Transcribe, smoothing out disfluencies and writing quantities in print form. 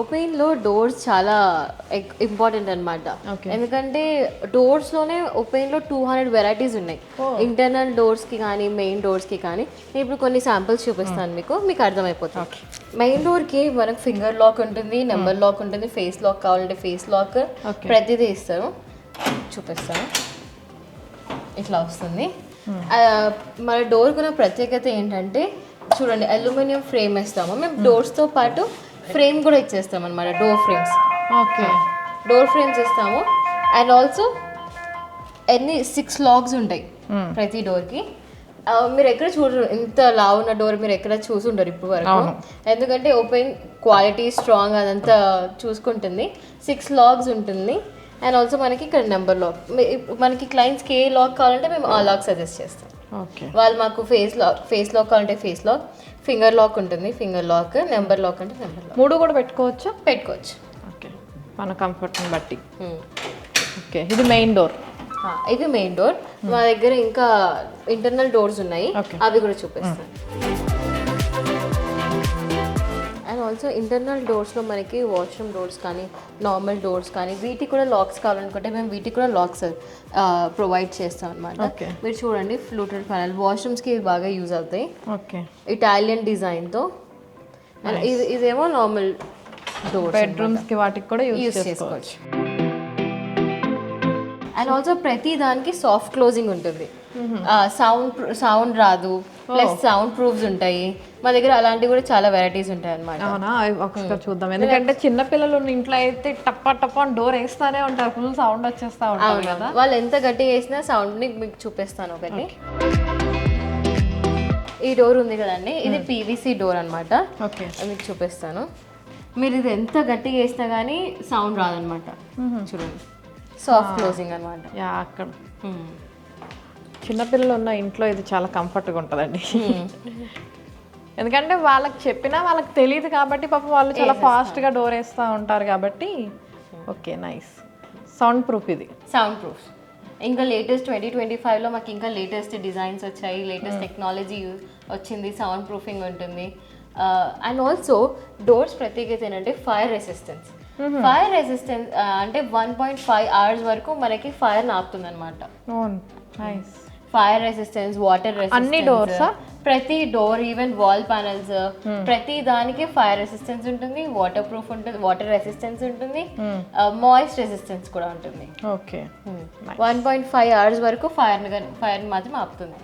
ఒపెయిన్లో doors చాలా important అనమాట. ఎందుకంటే డోర్స్లోనే ఒపెయిన్లో 200 వెరైటీస్ ఉన్నాయి. ఇంటర్నల్ డోర్స్కి కానీ మెయిన్ డోర్స్కి కానీ. నేను ఇప్పుడు కొన్ని శాంపిల్స్ చూపిస్తాను మీకు అర్థమైపోతుంది. మెయిన్ డోర్కి మనకు ఫింగర్ లాక్ ఉంటుంది, నెంబర్ లాక్ ఉంటుంది, ఫేస్ లాక్ కావాలంటే ఫేస్ లాక్, ప్రతిదీ ఇస్తారు. చూపిస్తాను. ఇట్లా వస్తుంది. మన డోర్కి ఉన్న ప్రత్యేకత ఏంటంటే చూడండి, అల్యూమినియం ఫ్రేమ్ వేస్తాము మేము. డోర్స్తో పాటు ఫ్రేమ్ కూడా ఇచ్చేస్తాం అనమాట. Door frames. Okay, door frames ఇస్తాము. అండ్ ఆల్సో 6 లాక్స్ ఉంటాయి ప్రతి డోర్కి. మీరు ఎక్కడ చూడరు, ఇంత లావు ఉన్న డోర్ మీరు ఎక్కడ చూసి ఉండరు ఇప్పుడు వరకు. ఎందుకంటే ఓపెన్ క్వాలిటీ స్ట్రాంగ్ అదంతా చూసుకుంటుంది. 6 లాక్స్ ఉంటుంది. అండ్ ఆల్సో మనకి ఇక్కడ నెంబర్ లాక్. మనకి క్లయింట్స్కి ఏ లాక్ కావాలంటే మేము ఆ లాక్ సజెస్ట్ చేస్తాం. ఓకే, వాళ్ళు మాకు ఫేస్ లాక్ కావాలంటే ఫేస్ లాక్, ఫింగర్ లాక్ ఉంటుంది ఫింగర్ లాక్, నెంబర్ లాక్ అంటే నెంబర్ లాక్. 3 కూడా పెట్టుకోవచ్చు. ఓకే, మన కంఫర్ట్ని బట్టి. ఓకే, ఇది మెయిన్ డోర్. ఇది మెయిన్ డోర్. మా దగ్గర ఇంకా ఇంటర్నల్ డోర్స్ ఉన్నాయి, అవి కూడా చూపిస్తాను. అండ్ ఆల్సో ఇంటర్నల్ డోర్స్లో మనకి వాష్రూమ్ డోర్స్ కానీ నార్మల్ డోర్స్ కానీ వీటికి కూడా లాక్స్ కావాలనుకుంటే మేము వీటికి కూడా లాక్స్ ప్రొవైడ్ చేస్తాం అనమాట. మీరు చూడండి, ఫ్లూటెడ్ ప్యానల్ వాష్రూమ్స్కి బాగా యూజ్ అవుతాయి. ఓకే, ఇటాలియన్ డిజైన్తో. ఇదేమో నార్మల్ డోర్, బెడ్రూమ్స్కి వాటికి కూడా యూజ్ చేసుకోవచ్చు. అండ్ ఆల్సో ప్రతి దానికి సాఫ్ట్ క్లోజింగ్ ఉంటుంది. సౌండ్ రాదు, ప్లస్ సౌండ్ ప్రూఫ్స్ ఉంటాయి మా దగ్గర. అలాంటివి కూడా చాలా వెరైటీస్ ఉంటాయి అనమాట. అవునా, ఒకసారి చూద్దాం. ఎందుకంటే చిన్న పిల్లలు ఉన్న ఇంట్లో అయితే టప్ప డోర్ వేస్తానే ఉంటారు, ఫుల్ సౌండ్ వచ్చేస్తా ఉంటారు కదా. వాళ్ళు ఎంత గట్టిగా వేసినా సౌండ్ని మీకు చూపిస్తాను ఒకటి. ఈ డోర్ ఉంది కదండి, ఇది పీవీసీ డోర్ అనమాట. ఓకే, మీకు చూపిస్తాను. మీరు ఇది ఎంత గట్టిగా వేసినా కానీ సౌండ్ రాదనమాట. చూడండి, సాఫ్ట్ క్లోజింగ్ అనమాట. అక్కడ చిన్నపిల్లలు ఉన్న ఇంట్లో ఇది చాలా కంఫర్ట్గా ఉంటుందండి. ఎందుకంటే వాళ్ళకి చెప్పినా వాళ్ళకి తెలియదు కాబట్టి పాపం వాళ్ళు చాలా ఫాస్ట్గా డోర్ వేస్తూ ఉంటారు కాబట్టి. Okay, nice. Sound proof. ఇది సౌండ్ ప్రూఫ్. ఇంకా లేటెస్ట్ 2025లో మాకు ఇంకా లేటెస్ట్ డిజైన్స్ వచ్చాయి, లేటెస్ట్ టెక్నాలజీ వచ్చింది, సౌండ్ ప్రూఫింగ్ ఉంటుంది. అండ్ ఆల్సో డోర్స్ ప్రత్యేకత ఏంటంటే ఫైర్ రెసిస్టెన్స్. అంటే 1.5 hours వరకు మనకి ఫైర్ ఆపుతుంది అనమాట. Fire resistance, water resistance. అన్ని డోర్స్, ప్రతి డోర్, ఈవెన్ వాల్ ప్యానల్స్, ప్రతి దానికి ఫైర్ రెసిస్టెన్స్ ఉంటుంది, వాటర్ ప్రూఫ్ ఉంటుంది, వాటర్ రెసిస్టెన్స్ ఉంటుంది, మాయిస్ట్ రెసిస్టెన్స్ కూడా ఉంటుంది. ఓకే, 1.5 hours వరకు ఫైర్ మాత్రం ఆపుతుంది.